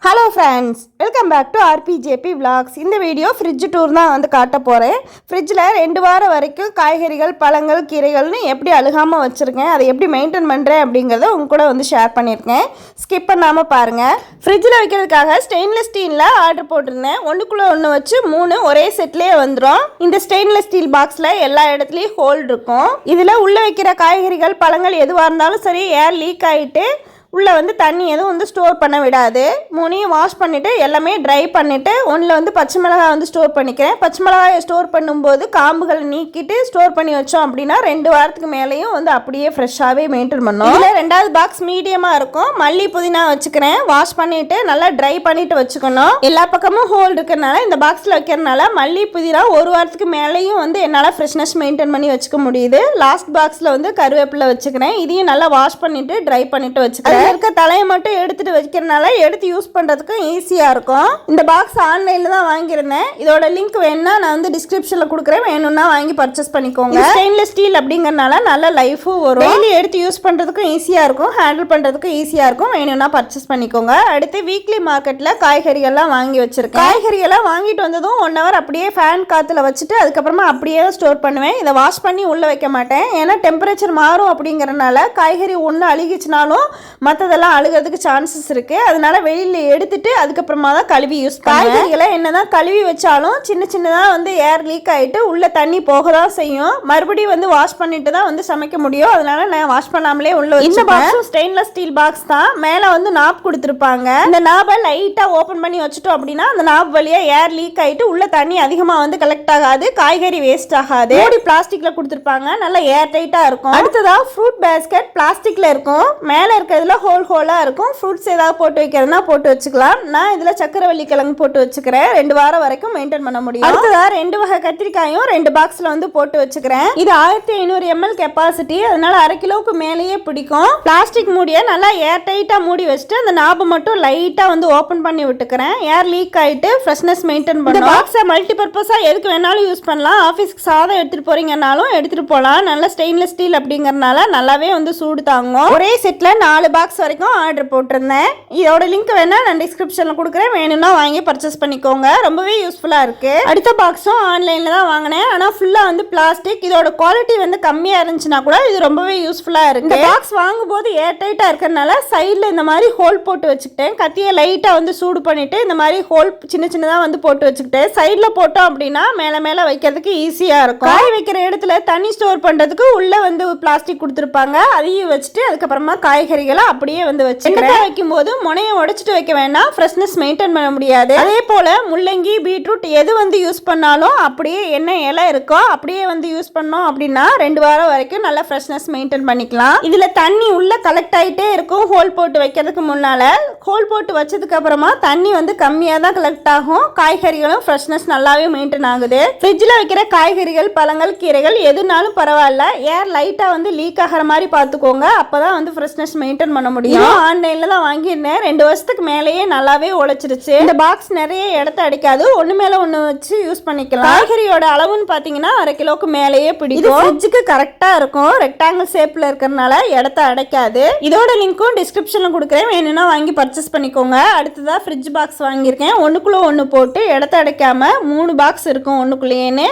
Hello friends, welcome back to R P J P vlogs. இந்த video fridge tour தான் வந்து காட்ட போகிறேன். ஃப்ரிட்ஜில் 2 வாரம் வரைக்கும் காய்கறிகள், பழங்கள், கீரைகள்னு எப்படி அழுகாமல் வச்சுருக்கேன், அதை எப்படி மெயின்டைன் பண்ணுறேன் அப்படிங்கிறத உங்க கூட வந்து ஷேர் பண்ணியிருக்கேன். ஸ்கிப் பண்ணாமல் பாருங்கள். ஃப்ரிட்ஜில் வைக்கிறதுக்காக ஸ்டெயின்லெஸ் ஸ்டீலில் ஆர்டர் போட்டிருந்தேன். ஒன்றுக்குள்ளே ஒன்று வச்சு 3 ஒரே செட்லேயே வந்துடும். இந்த ஸ்டெயின்லெஸ் ஸ்டீல் பாக்ஸில் எல்லா இடத்துலையும் ஹோல் இருக்கும். இதில் உள்ளே வைக்கிற காய்கறிகள், பழங்கள் எதுவாக இருந்தாலும் சரி, ஏர் லீக் ஆகிட்டு உள்ளே வந்து தண்ணி எதுவும் வந்து ஸ்டோர் பண்ண விடாது. 3ஐயும் வாஷ் பண்ணிவிட்டு எல்லாமே ட்ரை பண்ணிவிட்டு ஒன்றில் வந்து பச்சை மிளகாய் வந்து ஸ்டோர் பண்ணிக்கிறேன். பச்சை மிளகாயை ஸ்டோர் பண்ணும்போது காம்புகளை நீக்கிட்டு ஸ்டோர் பண்ணி வச்சோம் அப்படின்னா 2 வாரத்துக்கு மேலேயும் வந்து அப்படியே ஃப்ரெஷ்ஷாகவே மெயின்டைன் பண்ணோம். இதில் 2வது பாக்ஸ் மீடியமாக இருக்கும். மல்லி புதினா வச்சுக்கிறேன். வாஷ் பண்ணிவிட்டு நல்லா ட்ரை பண்ணிவிட்டு வச்சுக்கணும். எல்லா பக்கமும் ஹோல் இருக்கிறனால இந்த பாக்ஸில் வைக்கிறதுனால மல்லி புதினா 1 வாரத்துக்கு மேலேயும் வந்து என்னால் ஃப்ரெஷ்னஸ் மெயின்டைன் பண்ணி வச்சுக்க முடியுது. லாஸ்ட் பாக்ஸில் வந்து கருவேப்பிலை வச்சுக்கிறேன். இதையும் நல்லா வாஷ் பண்ணிவிட்டு ட்ரை பண்ணிவிட்டு வச்சுக்கிறேன். இருக்க தலையை மட்டும் எடுத்துட்டு வைக்கிறனால எடுத்து யூஸ் பண்றதுக்கு ஈஸியா இருக்கும். இந்த பாக்ஸ் ஆன்லைன்ல தான் வாங்கியிருந்தேன். இதோட லிங்க் வேணும்னா நான் வந்து டிஸ்கிரிப்ஷன்ல கொடுக்குறேன். வேணும்னா வாங்கி பர்ச்சேஸ் பண்ணிக்கோங்க. ஸ்டெயின்லெஸ் ஸ்டீல் அப்படிங்கறனால நல்ல லைஃபும் வரும். டெய்லி எடுத்து யூஸ் பண்றதுக்கும் ஈஸியா இருக்கும். ஹேண்டில் பண்றதுக்கும் ஈஸியா இருக்கும். வேணும்னா பர்ச்சேஸ் பண்ணிக்கோங்க. அடுத்து வீக்லி மார்க்கெட்ல காய்கறிகள்லாம் வாங்கி வச்சிருக்கேன். காய்கறிகள்லாம் வாங்கிட்டு வந்ததும் 1 hour அப்படியே ஃபேன் காத்துல வச்சுட்டு அதுக்கப்புறமா அப்படியே ஸ்டோர் பண்ணுவேன். இதை வாஷ் பண்ணி உள்ள வைக்க மாட்டேன். ஏன்னா டெம்பரேச்சர் மாறும் அப்படிங்கறனால காய்கறி ஒன்று அழுகிச்சுனாலும் மற்றதெல்லாம் அழுகிறதுக்கு சான்சஸ் இருக்குது. அதனால வெளியில் எடுத்துட்டு அதுக்கப்புறமா தான் கழுவி யூஸ் பண்ணுவேன். காய்கறிகளை என்னதான் கழுவி வச்சாலும் சின்ன சின்னதாக வந்து ஏர் லீக் ஆகிட்டு உள்ள தண்ணி போக தான் செய்யும். மறுபடியும் வந்து வாஷ் பண்ணிட்டு தான் வந்து சமைக்க முடியும். அதனால நான் வாஷ் பண்ணாமலே உள்ள வச்சு. இந்த பாக்ஸும் ஸ்டெயின்லெஸ் ஸ்டீல் பாக்ஸ் தான். மேலே வந்து நாப் கொடுத்துருப்பாங்க. இந்த நாபை லைட்டாக ஓப்பன் பண்ணி வச்சுட்டோம் அப்படின்னா அந்த நாப் வழியாக ஏர் லீக் ஆகிட்டு உள்ள தண்ணி அதிகமாக வந்து கலெக்ட் ஆகாது. காய்கறி வேஸ்ட் ஆகாது. மூடி பிளாஸ்டிக்ல கொடுத்துருப்பாங்க. நல்லா ஏர் டைட்டாக இருக்கும். அடுத்ததாக ஃப்ரூட் பேஸ்கெட் பிளாஸ்டிக்ல இருக்கும். மேலே இருக்கிறதுல ஹோலாக இருக்கும். ஃப்ரூட்ஸ் ஏதாவது போட்டு வைக்கிறதுனா போட்டு வச்சுக்கலாம். நான் இதில் சக்கரவள்ளி கிழங்கு போட்டு வச்சுக்கிறேன். 2 வாரம் வரைக்கும் மெயின்டைன் பண்ண முடியும். அடுத்ததாக 2 வகை கத்திரிக்காயும் 2 பாக்ஸில் வந்து போட்டு வச்சுக்கிறேன். இது 1500 ml கெப்பாசிட்டி. அதனால 1/2 கிலோவுக்கு மேலேயே பிடிக்கும். பிளாஸ்டிக் மூடியை நல்லா ஏர் டைட்டாக மூடி வச்சுட்டு அந்த நாபை மட்டும் லைட்டாக வந்து ஓப்பன் பண்ணி விட்டுக்கிறேன். ஏர் லீக் ஆகிட்டு ஃப்ரெஷ்னஸ் மெயின்டைன் பண்ணும். பாக்ஸை மல்டி பர்பஸாக எதுக்கு வேணாலும் யூஸ் பண்ணலாம். ஆஃபீஸ்க்கு சாதம் எடுத்துகிட்டு போறீங்கன்னாலும் எடுத்துகிட்டு போகலாம். நல்லா ஸ்டெயின்லெஸ் ஸ்டீல் அப்படிங்கறனால நல்லாவே வந்து சூடு தாங்கும். ஒரே செட்டில் 4 பாக்ஸ் வரைக்கும் ஆர்டர் போட்டிருந்தேன். இதோட லிங்க் வேணா நான் டிஸ்கிரிப்ஷனில் கொடுக்குறேன். வேணும்னா வாங்கி பர்ச்சேஸ் பண்ணிக்கோங்க. ரொம்பவே யூஸ்ஃபுல்லாக இருக்குது. அடுத்த பாக்ஸும் ஆன்லைனில் தான் வாங்கினேன். ஆனால் ஃபுல்லாக வந்து பிளாஸ்டிக். இதோட குவாலிட்டி வந்து கம்மியாக இருந்துச்சுன்னா கூட இது ரொம்பவே யூஸ்ஃபுல்லாக இருக்குது. இந்த பாக்ஸ் வாங்கும்போது ஏர் டைட்டாக இருக்கிறதுனால சைடில் இந்த மாதிரி ஹோல் போட்டு வச்சுக்கிட்டேன். கத்தியை லைட்டாக வந்து சூடு பண்ணிவிட்டு இந்த மாதிரி ஹோல் சின்ன சின்னதாக வந்து போட்டு வச்சுக்கிட்டேன். சைடில் போட்டோம் அப்படின்னா மேலே மேலே வைக்கிறதுக்கு ஈஸியாக இருக்கும். காய் வைக்கிற இடத்துல தண்ணி ஸ்டோர் பண்ணுறதுக்கு உள்ளே வந்து பிளாஸ்டிக் கொடுத்துருப்பாங்க. அதையும் வச்சுட்டு அதுக்கப்புறமா காய்கறிகளை அப்படியே வந்து வச்சுக்கிறேன். வைக்கும் போது முனையை உடைச்சிட்டு வைக்க வேண்டாம். ஃப்ரெஷ்னஸ் மெயின்டைன் பண்ண முடியாது. அதே போல முள்ளங்கி, பீட்ரூட் எது வந்து யூஸ் பண்ணாலும் அப்படியே என்ன இலை இருக்கோ அப்படியே வந்து யூஸ் பண்ணோம் அப்படின்னா 2 வாரம் வரைக்கும் நல்லா ஃப்ரெஷ்னஸ் மெயின்டைன் பண்ணிக்கலாம். இதுல தண்ணி உள்ள கலெக்ட் ஆகிட்டே இருக்கும். ஹோல் போட்டு வைக்கிறதுக்கு முன்னால ஹோல் போட்டு வச்சதுக்கு அப்புறமா தண்ணி வந்து கம்மியாக தான் கலெக்ட் ஆகும். காய்கறிகளும் ஃப்ரெஷ்னஸ் நல்லாவே மெயின்டைன் ஆகுது. ஃப்ரிட்ஜில் வைக்கிற காய்கறிகள், பழங்கள், கீரைகள் எதுனாலும் பரவாயில்ல. ஏர் லைட்டாக வந்து லீக் ஆகிற மாதிரி பார்த்துக்கோங்க. அப்பதான் வந்து ஃப்ரெஷ்னஸ் மெயின்டைன் பண்ண முடியும். ஆன்லைன்ல தான் வாங்கியிருந்தேன். 2 வருஷத்துக்கு மேலேயே நல்லாவே உழைச்சிருச்சு. இந்த பாக்ஸ் நிறைய இடத்த அடிக்காது. ஒன்று மேலே ஒன்று வச்சு யூஸ் பண்ணிக்கலாம். காய்கறியோட அளவுன்னு பார்த்தீங்கன்னா 1/2 கிலோவுக்கு மேலேயே பிடிக்கும். ஃப்ரிட்ஜுக்கு கரெக்டாக இருக்கும். ரெக்டாங்கிள் ஷேப்பில் இருக்கிறதுனால இடத்த அடைக்காது. இதோட லிங்க்கும் டிஸ்கிரிப்ஷனில் கொடுக்குறேன். வேணும்னா வாங்கி பர்ச்சேஸ் பண்ணிக்கோங்க. அடுத்ததாக ஃப்ரிட்ஜ் பாக்ஸ் வாங்கியிருக்கேன். ஒன்றுக்குள்ளே ஒன்று போட்டு இடத்த அடைக்காம 3 பாக்ஸ் இருக்கும் ஒன்றுக்குள்ளேன்னு.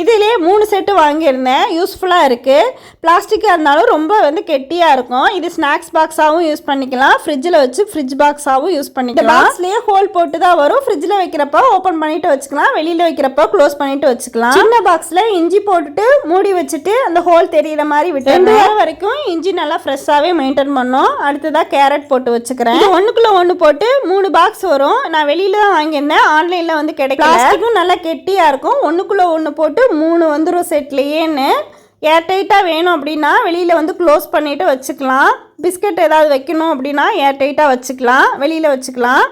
இதிலே 3 செட்டு வாங்கியிருந்தேன். யூஸ்ஃபுல்லாக இருக்குது. பிளாஸ்டிக்காக இருந்தாலும் ரொம்ப வந்து கெட்டியாக இருக்கும். இது ஸ்நாக்ஸ் பாக்ஸாகவும் யூஸ் பண்ணிக்கலாம். ஃப்ரிட்ஜில் வச்சு ஃப்ரிட்ஜ் பாக்ஸாகவும் யூஸ் பண்ணிக்கலாம். பாக்ஸ்லேயே ஹோல் போட்டு தான் வரும். ஃப்ரிட்ஜில் வைக்கிறப்ப ஓப்பன் பண்ணிட்டு வச்சுக்கலாம். வெளியில் வைக்கிறப்ப க்ளோஸ் பண்ணிட்டு வச்சுக்கலாம். சின்ன பாக்ஸில் இஞ்சி போட்டுட்டு மூடி வச்சுட்டு அந்த ஹோல் தெரியிற மாதிரி விட்டு 2 வாரம் வரைக்கும் இஞ்சி நல்லா ஃப்ரெஷ்ஷாகவே மெயின்டைன் பண்ணோம். அடுத்ததாக கேரட் போட்டு வச்சுக்கிறேன். ஒன்றுக்குள்ள ஒன்று போட்டு 3 பாக்ஸ் வரும். நான் வெளியில தான் வாங்கியிருந்தேன். ஆன்லைனில் வந்து கிடைக்கும். பிளாஸ்டிக்கும் நல்லா கெட்டியாக இருக்கும். ஒன்றுக்குள்ள ஒன்று போட்டு 3 வந்துடும் செட்லேயேன்னு. ஏர் டைட்டாக வேணும் அப்படின்னா வெளியில் வந்து க்ளோஸ் பண்ணிவிட்டு வச்சுக்கலாம். பிஸ்கட் ஏதாவது வைக்கணும் அப்படின்னா ஏர் டைட்டாக வச்சுக்கலாம். வெளியில் வச்சுக்கலாம்.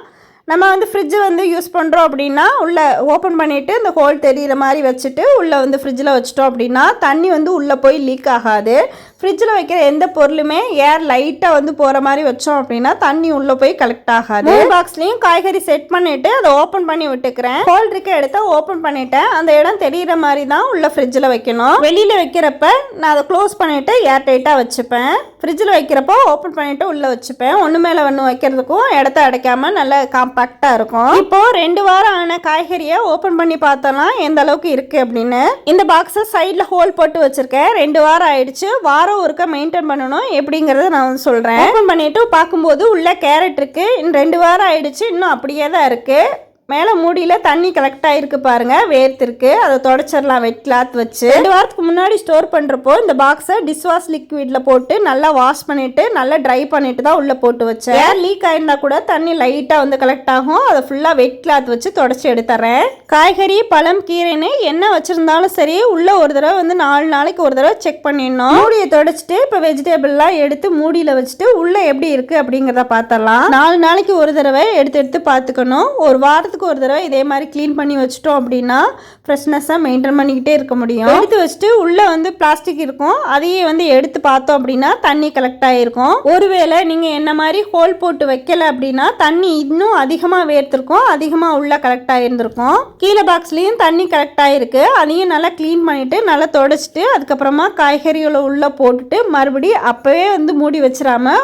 நம்ம வந்து ஃப்ரிட்ஜை வந்து யூஸ் பண்ணுறோம் அப்படின்னா உள்ளே ஓப்பன் பண்ணிவிட்டு இந்த ஹோல் தெரிகிற மாதிரி வச்சுட்டு உள்ளே வந்து ஃப்ரிட்ஜில் வச்சுட்டோம் அப்படின்னா தண்ணி வந்து உள்ளே போய் லீக் ஆகாது. ஃப்ரிட்ஜில் வைக்கிற எந்த பொருளுமே ஏர் லைட்டாக வந்து போகிற மாதிரி வச்சோம் அப்படின்னா தண்ணி உள்ளே போய் கலெக்ட் ஆகாது. பாக்ஸ்லேயும் காய்கறி செட் பண்ணிவிட்டு அதை ஓப்பன் பண்ணி விட்டுக்கிறேன். ஹோல் இருக்க இடத்த ஓப்பன் பண்ணிவிட்டேன். அந்த இடம் தெரிகிற மாதிரி தான் உள்ள ஃப்ரிட்ஜில் வைக்கணும். வெளியில் வைக்கிறப்ப நான் அதை க்ளோஸ் பண்ணிவிட்டு ஏர் டைட்டாக வச்சுப்பேன். ஃப்ரிட்ஜில் வைக்கிறப்போ ஓப்பன் பண்ணிவிட்டு உள்ளே வச்சுப்பேன். ஒன்று மேலே ஒன்று வைக்கிறதுக்கும் இடத்த அடைக்காமல் நல்லா காம்பாக்டாக இருக்கும். இப்போது 2 வாரம் ஆன காய்கறியை ஓப்பன் பண்ணி பார்த்தோம்னா எந்த அளவுக்கு இருக்குது அப்படின்னு. இந்த பாக்ஸை சைடில் ஹோல் போட்டு வச்சுருக்கேன். 2 வாரம் ஆயிடுச்சு. வாரம் ஒருக்க மெயின்டைன் பண்ணணும் எப்படிங்கிறத நான் வந்து சொல்கிறேன். ஓப்பன் பண்ணிவிட்டு பார்க்கும்போது உள்ள கேரட் இருக்குது. இன்னும் 2 வாரம் ஆயிடுச்சு, இன்னும் அப்படியே தான் இருக்குது. மேலே மூடியில் தண்ணி கலெக்ட் ஆகிருக்கு பாருங்கள், வேர்த்திருக்கு. அதை தொடச்சிடலாம் வெட் கிளாத் வச்சு. 2 வாரத்துக்கு முன்னாடி ஸ்டோர் பண்ணுறப்போ இந்த பாக்ஸை டிஷ்வாஷ் லிக்விடில் போட்டு நல்லா வாஷ் பண்ணிவிட்டு நல்லா ட்ரை பண்ணிட்டு தான் உள்ளே போட்டு வச்சேன். ஏர் லீக் ஆயிருந்தா கூட தண்ணி லைட்டாக வந்து கலெக்ட் ஆகும். அதை ஃபுல்லாக வெட் கிளாத் வச்சு தொடச்சி எடுத்துறேன். காய்கறி பழம் கீரைன்னு என்ன வச்சுருந்தாலும் சரி உள்ளே ஒரு தடவை வந்து 4 நாளைக்கு ஒரு தடவை செக் பண்ணிடணும். மூடியை தொடச்சிட்டு இப்போ வெஜிடபிள்லாம் எடுத்து மூடியில் வச்சுட்டு உள்ளே எப்படி இருக்குது அப்படிங்கிறத பார்த்தரலாம். 4 நாளைக்கு ஒரு தடவை எடுத்து பார்த்துக்கணும். ஒரு வாரத்துக்கு ஒரு தடவை இதே மாதிரி க்ளீன் பண்ணி வச்சுட்டோம் அப்படின்னா ஃப்ரெஷ்னஸாக மெயின்டைன் பண்ணிக்கிட்டே இருக்க முடியும். எடுத்து வச்சுட்டு உள்ளே வந்து பிளாஸ்டிக் இருக்கும், அதையே வந்து எடுத்து பார்த்தோம் அப்படின்னா தண்ணி கலெக்ட் ஆகிருக்கும். ஒருவேளை நீங்கள் என்ன மாதிரி ஹோல் போட்டு வைக்கல அப்படின்னா தண்ணி இன்னும் அதிகமாக வேர்த்திருக்கும், அதிகமாக உள்ளே கலெக்ட் ஆகிருந்திருக்கும். கீழே பாக்ஸ்லேயும் தண்ணி கலெக்ட் ஆகிருக்கு. அதையும் நல்லா க்ளீன் பண்ணிவிட்டு நல்லா தொடச்சிட்டு அதுக்கப்புறமா காய்கறிகளை உள்ளே போட்டுட்டு மறுபடியும் அப்போவே வந்து மூடி வச்சிடாம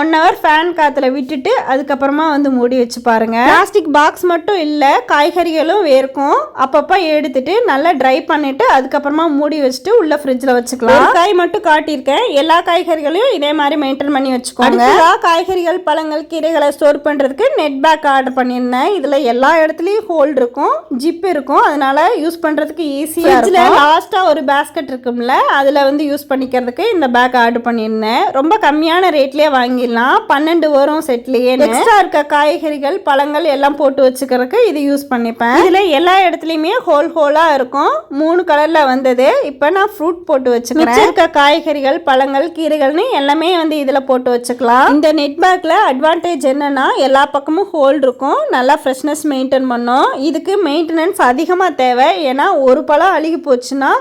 1 hour ஃபேன் காற்றுல விட்டுட்டு அதுக்கப்புறமா வந்து மூடி வச்சு பாருங்கள். பிளாஸ்டிக் பாக்ஸ் மட்டும் இல்லை, காய்கறிகளும் வேர்க்கும். அப்பப்போ எடுத்துட்டு நல்லா ட்ரை பண்ணிட்டு அதுக்கப்புறமா மூடி வச்சுட்டு உள்ள ஃப்ரிட்ஜில் வச்சுக்கலாம். காய் மட்டும் காட்டியிருக்கேன். எல்லா காய்கறிகளையும் இதே மாதிரி மெயின்டைன் பண்ணி வச்சுக்கோங்க. காய்கறிகள் பழங்கள் கீரைகளை ஸ்டோர் பண்ணுறதுக்கு நெட் பேக் ஆர்டர் பண்ணியிருந்தேன். இதில் எல்லா இடத்துலையும் ஹோல்ட் இருக்கும், ஜிப் இருக்கும், அதனால யூஸ் பண்ணுறதுக்கு ஈஸியாக இருக்கும். லாஸ்ட்டாக ஒரு பேஸ்கெட் இருக்கும்ல, அதில் வந்து யூஸ் பண்ணிக்கிறதுக்கு இந்த பேக் ஆர்டர் பண்ணியிருந்தேன். ரொம்ப கம்மியான ரேட்லேயே வாங்கிடலாம். 12 வரும் செட்லேயே. எக்ஸ்ட்ரா இருக்க காய்கறிகள் பழங்கள் எல்லாம் போட்டு வச்சுக்கிறதுக்கு இது யூஸ் பண்ணிப்பேன். இதில் எல்லா இடத்துலையுமே ஹோலாக இருக்கும். 3 கலரில் வந்தது. இப்போ நான் ஃப்ரூட் போட்டு வச்சுக்கிறேன். இருக்க காய்கறிகள் பழங்கள் கீரைகள்னு எல்லாமே வந்து இதில் போட்டு வச்சுக்கலாம். இந்த நெட் பேக்கில் அட்வான்டேஜ் என்னன்னா எல்லா பக்கமும் ஹோல் இருக்கும், நல்லா ஃப்ரெஷ்னஸ் மெயின்டைன் பண்ணும். இதுக்கு மெயின்டெனன்ஸ் அதிகமாக தேவை. ஏன்னா ஒரு பழம் அழுகி போச்சுன்னா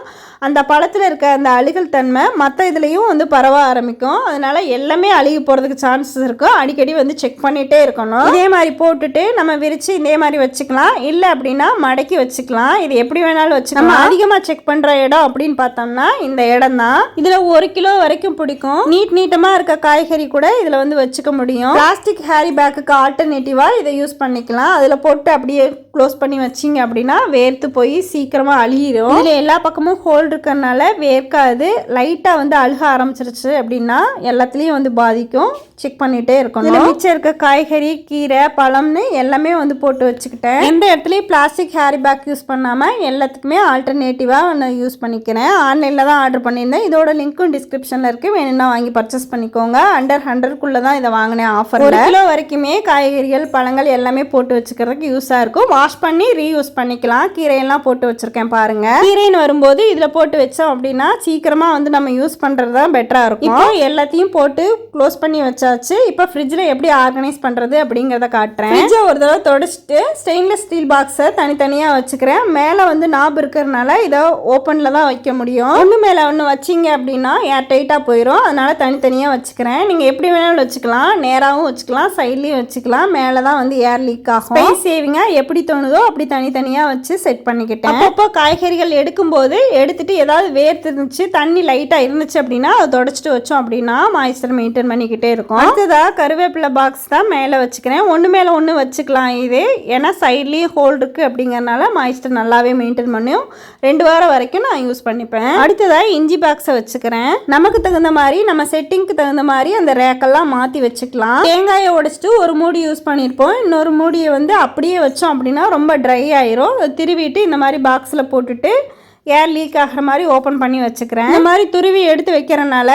அந்த பழத்தில் இருக்க அந்த அழுகல் தன்மை மற்ற இதுலேயும் வந்து பரவ ஆரம்பிக்கும். அதனால எல்லாமே அழுகி போகிறதுக்கு சான்சஸ் இருக்கும். அடிக்கடி வந்து செக் பண்ணிகிட்டே இருக்கணும். இதே மாதிரி போட்டுட்டு நம்ம விரித்து இதே மாதிரி வச்சுக்கலாம். இல்லை அப்படின்னா மடக்கி வச்சுக்கலாம். இது எப்படி வேணாலும் வச்சுக்கலாம். நம்ம அதிகமாக செக் பண்ணுற இடம் அப்படின்னு பார்த்தோம்னா இந்த இடம் தான். இதில் 1 கிலோ வரைக்கும் பிடிக்கும். நீட்டமாக இருக்க காய்கறி கூட இதில் வந்து வச்சுக்க முடியும். பிளாஸ்டிக் ஹேரி பேக்குக்கு ஆல்டர்னேட்டிவாக இதை யூஸ் பண்ணிக்கலாம். அதில் போட்டு அப்படியே க்ளோஸ் பண்ணி வச்சிங்க அப்படின்னா வேர்த்து போய் சீக்கிரமாக அழுகிடும். இதில் எல்லா பக்கமும் ஹோல் இருக்கிறதுனால வேர்க்காது. லைட்டாக வந்து அழுக ஆரம்பிச்சிருச்சு அப்படின்னா எல்லாத்துலேயும் வந்து பாதிக்கும். செக் பண்ணிகிட்டே இருக்கணும். இதில் மிச்சம் இருக்க காய்கறி கீரை பழம்னு எல்லாமே வந்து போட்டு வச்சுக்கிட்டேன். எந்த இடத்துலையும் பிளாஸ்டிக் ஹேரி பேக் யூஸ் பண்ணாமல் எல்லாத்துக்குமே ஆல்டர்னேட்டிவாக நான் யூஸ் பண்ணிக்கிறேன். ஆன்லைனில் தான் ஆர்டர் பண்ணியிருந்தேன். இதோட லிங்க்கும் டிஸ்கிரிப்ஷனில் இருக்குது. வேணும்னா வாங்கி பர்ச்சேஸ் பண்ணிக்கோங்க. அண்டர் 100க்குள்ளே தான் இதை வாங்கினேன் ஆஃபர். 1 கிலோ வரைக்குமே காய்கறிகள் பழங்கள் எல்லாமே போட்டு வச்சுக்கிறதுக்கு யூஸாக இருக்கும். வாஷ் பண்ணி ரீயூஸ் பண்ணிக்கலாம். கீரையெல்லாம் போட்டு வச்சுருக்கேன் பாருங்கள். கீரைன்னு வரும்போது இதில் போட்டு வச்சோம் அப்படின்னா சீக்கிரமாக வந்து நம்ம யூஸ் பண்ணுறது தான் பெட்டராக இருக்கும். இப்போ எல்லாத்தையும் போட்டு க்ளோஸ் பண்ணி வச்சாச்சு. இப்போ ஃப்ரிட்ஜில் எப்படி ஆர்கனைஸ் பண்ணுறது அப்படிங்கிறத காட்டுறேன். ஃப்ரிட்ஜை ஒரு தடவை தொடச்சிட்டு ஸ்டெயின்லெஸ் ஸ்டீல் பாக்ஸை தனித்தனியாக வச்சுக்கிறேன். மேலே வந்து நாப் இருக்கிறதுனால இதை ஓப்பனில் தான் வைக்க முடியும். ஒன்று மேலே ஒன்று வச்சிங்க அப்படின்னா ஏர் டைட்டாக போயிடும். அதனால் தனித்தனியாக வச்சுக்கிறேன். நீங்கள் எப்படி வேணாலும் வச்சுக்கலாம். நேராகவும் வச்சுக்கலாம், சைட்லேயும் வச்சுக்கலாம். மேலே தான் வந்து ஏர் லீக் ஆகும். ஸ்பேஸ் சேவிங்காக எப்படி தோணுதோ அப்படி தனித்தனியாக வச்சு செட் பண்ணிக்கிட்டேன். அப்பப்போ காய்கறிகள் எடுக்கும்போது எடுத்துட்டு ஏதாவது வேர்த்து இருந்துச்சு தண்ணி லைட்டாக இருந்துச்சு அப்படின்னா அதை தொடச்சிட்டு வச்சோம் அப்படின்னா மாய்ஸ்சர் மெயின்டைன் பண்ணிக்கிட்டே இருக்கும். அடுத்ததாக கருவேப்பிலை பாக்ஸ் தான் மேலே வச்சுக்கிறேன். ஒன்று மேலே ஒன்று வச்சுக்கலாம். இது ஏன்னா சைட்லேயும் ஹோல் இருக்குது அப்படிங்கிறனால மாய்ஸ்சர் நல்லாவே மெயின்டைன் பண்ணும். 2 வாரம் வரைக்கும் நான் யூஸ் பண்ணிப்பேன். அடுத்ததாக இஞ்சி பாக்ஸை வச்சுக்கிறேன். நமக்கு தகுந்த மாதிரி நம்ம செட்டிங்க்கு தகுந்த மாதிரி அந்த ரேக்கெல்லாம் மாற்றி வச்சுக்கலாம். தேங்காயை உடைச்சிட்டு ஒரு மூடி யூஸ் பண்ணியிருப்போம். இன்னொரு மூடியை வந்து அப்படியே வச்சோம் அப்படின்னா ரொம்ப ட்ரை ஆயிரும். திருவிட்டு இந்த மாதிரி பாக்ஸில் போட்டுட்டு ஏர் லீக் ஆகிற மாதிரி ஓப்பன் பண்ணி வச்சுக்கிறேன். இந்த மாதிரி துருவி எடுத்து வைக்கிறனால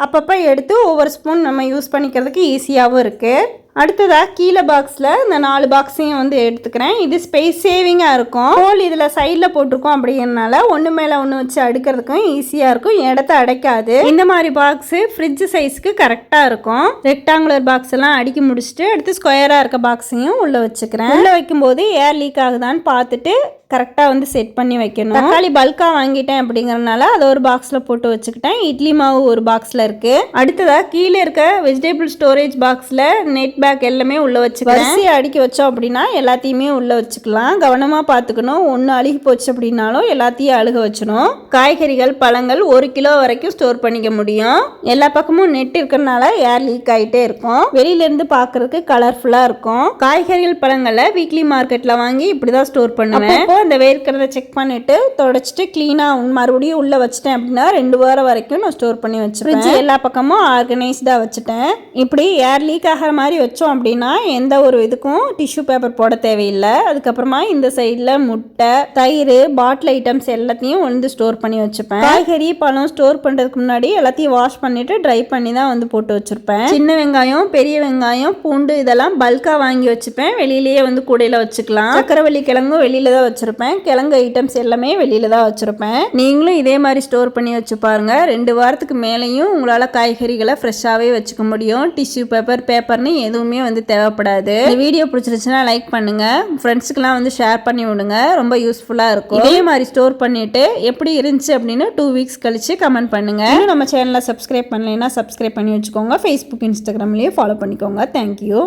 அப்பப்போ எடுத்து ஒவ்வொரு ஸ்பூன் நம்ம யூஸ் பண்ணிக்கிறதுக்கு ஈஸியாகவும் இருக்குது. அடுத்ததாக கீழே பாக்ஸில் இந்த 4 பாக்ஸையும் வந்து எடுத்துக்கிறேன். இது ஸ்பேஸ் சேவிங்காக இருக்கும். ஹோல் இதில் சைடில் போட்டிருக்கோம் அப்படிங்கிறனால ஒன்று மேலே ஒன்று வச்சு அடுக்கிறதுக்கும் ஈஸியாக இருக்கும். இடத்த அடைக்காது. இந்த மாதிரி பாக்ஸு ஃப்ரிட்ஜ் சைஸ்க்கு கரெக்டாக இருக்கும். ரெக்டாங்குலர் பாக்ஸ் எல்லாம் அடுக்கி முடிச்சுட்டு அடுத்து ஸ்கொயராக இருக்க பாக்ஸையும் உள்ளே வச்சுக்கிறேன். உள்ளே வைக்கும்போது ஏர் லீக் ஆகுதான்னு பார்த்துட்டு கரெக்டாக வந்து செட் பண்ணி வைக்கணும். தக்காளி பல்காக வாங்கிட்டேன் அப்படிங்கிறதுனால அதை ஒரு பாக்ஸில் போட்டு வச்சுக்கிட்டேன். இட்லி மாவு ஒரு பாக்ஸில் இருக்குது. அடுத்ததாக கீழே இருக்க வெஜிடபிள் ஸ்டோரேஜ் பாக்ஸில் நெட் பேக் எல்லாமே உள்ளே வச்சுக்கலாம். வரிசையை அடுக்கி வச்சோம் அப்படின்னா எல்லாத்தையுமே உள்ளே வச்சுக்கலாம். கவனமாக பார்த்துக்கணும். ஒன்று அழுகி போச்சு அப்படின்னாலும் எல்லாத்தையும் அழுக வச்சணும். காய்கறிகள் பழங்கள் 1 கிலோ வரைக்கும் ஸ்டோர் பண்ணிக்க முடியும். எல்லா பக்கமும் நெட் இருக்கிறதுனால ஏர் லீக் ஆகிட்டே இருக்கும். வெளியிலேருந்து பார்க்கறதுக்கு கலர்ஃபுல்லாக இருக்கும். காய்கறிகள் பழங்களை வீக்லி மார்க்கெட்டில் வாங்கி இப்படி தான் ஸ்டோர் பண்ணுவேன். இப்போ அந்த வேர்க்கிறத செக் பண்ணிட்டு தொடச்சிட்டு க்ளீனாக மறுபடியும் உள்ளே வச்சுட்டேன் அப்படின்னா 2 வாரம் வரைக்கும் நான் ஸ்டோர் பண்ணி வச்சுருவேன். எல்லா பக்கமும் ஆர்கனைஸ்டாக வச்சுட்டேன். இப்படி ஏர் லீக் ஆகிற மாதிரி வச்சோம் அப்படின்னா எந்த ஒரு இதுக்கும் டிஷ்யூ பேப்பர் போட தேவையில்லை. அதுக்கப்புறமா இந்த சைடில் முட்டை, தயிர், பாட்டில் ஐட்டம்ஸ் எல்லாத்தையும் வந்து ஸ்டோர் பண்ணி வச்சுப்பேன். காய்கறி பழம் ஸ்டோர் பண்ணுறதுக்கு முன்னாடி எல்லாத்தையும் வாஷ் பண்ணிட்டு ட்ரை பண்ணி தான் வந்து போட்டு வச்சுருப்பேன். சின்ன வெங்காயம், பெரிய வெங்காயம், பூண்டு இதெல்லாம் பல்காக வாங்கி வச்சுப்பேன். வெளியிலேயே வந்து கூடையில் வச்சுக்கலாம். சக்கரவள்ளி கிழங்கும் வெளியில தான் வச்சுருப்பேன். கிழங்கு ஐட்டம்ஸ் எல்லாமே வெளியில தான் வச்சுருப்பேன். நீங்களும் இதே மாதிரி ஸ்டோர் பண்ணி வச்சு பாருங்க. 2 வாரத்துக்கு மேலேயும் உங்களால் காய்கறிகளை ஃப்ரெஷ்ஷாகவே வச்சுக்க முடியும். டிஷ்யூ பேப்பர்னு எதுவுமே வந்து தேவைப்படாது. இந்த வீடியோ பிடிச்சிருச்சுன்னா லைக் பண்ணுங்க. ஃப்ரெண்ட்ஸுக்கெல்லாம் வந்து ஷேர் பண்ணி விடுங்க. ரொம்ப யூஸ்ஃபுல்லாக இருக்கும். இதே மாதிரி ஸ்டோர் பண்ணிட்டு எப்படி இருந்துச்சு அப்படின்னு 2 வீக்ஸ் கழிச்சு கமெண்ட் பண்ணுங்க. இன்னும் நம்ம சேனலை சப்ஸ்கிரைப் பண்ணலைன்னா சப்ஸ்கிரைப் பண்ணி வச்சுக்கோங்க. ஃபேஸ்புக், இன்ஸ்டாகிராம்லேயே ஃபாலோ பண்ணிக்கோங்க. தேங்க்யூ.